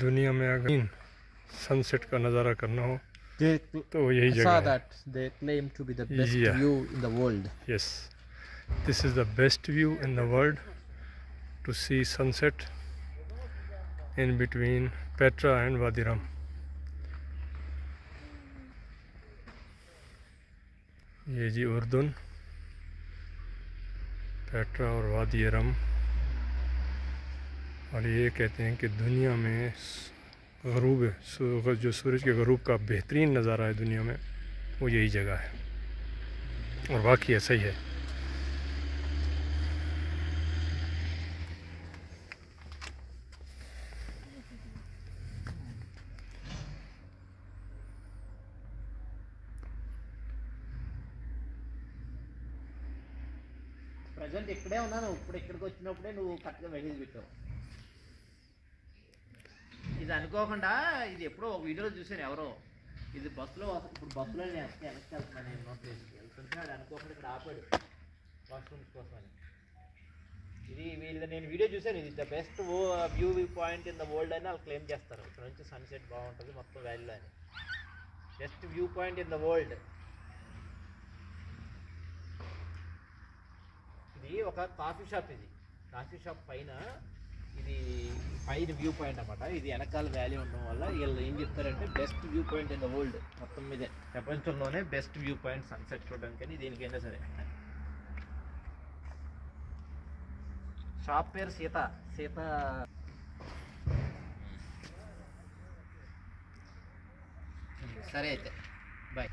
दुनिया में अगर सनसेट का नज़ारा करना हो तो यही I जगह saw है. that they claim to be the best Yeah. view in the world. Yes, this is the best view in the world to see sunset in between Petra and Wadi Rum. ये जी उर्दुन, Petra और वादी रम. और ये कहते हैं कि दुनिया में गरूब जो सूरज के गरूब का बेहतरीन नज़ारा है दुनिया में, वो यही जगह है. और वाकई ऐसा ही है. ప్రజెంట్ ఇక్కడే ఉన్నాను. ఇప్పుడు ఇక్కడికి వచ్చినప్పుడే నువ్వు కరెక్ట్గా మెసేజ్ పెట్టావు. ఇది అనుకోకుండా ఇది ఎప్పుడో ఒక వీడియోలో చూసాను ఎవరో. ఇది బస్సులో ఇప్పుడు బస్సులో నేను వెనక్కి వెళ్తున్నాను. ఎన్నో ప్లేస్కి వెళ్తుంటే అనుకోకుండా ఇక్కడ ఆపాడు వాష్రూమ్స్ కోసం అని. ఇది వీళ్ళు నేను వీడియో చూసాను. ఇది the best view point in the world అని వాళ్ళు క్లెయిమ్ చేస్తారు. ఇక్కడ నుంచి సన్సెట్ బాగుంటుంది మొత్తం వ్యాలీలో అని. Best view point in the world. ఇది ఒక కాఫీ షాప్. ఇది కాఫీ షాప్ పైన ఇది పైన వ్యూ పాయింట్ అన్నమాట. ఇది వెనకాల వ్యాలీ ఉండడం వల్ల వీళ్ళు ఏం చెప్తారంటే best view point in the world. మొత్తం మీదే ప్రపంచంలోనే బెస్ట్ వ్యూ పాయింట్ సన్సెట్ చూడడానికి అని దేనికైనా సరే. షాప్ పేరు సీత. సరే అయితే బాయ్.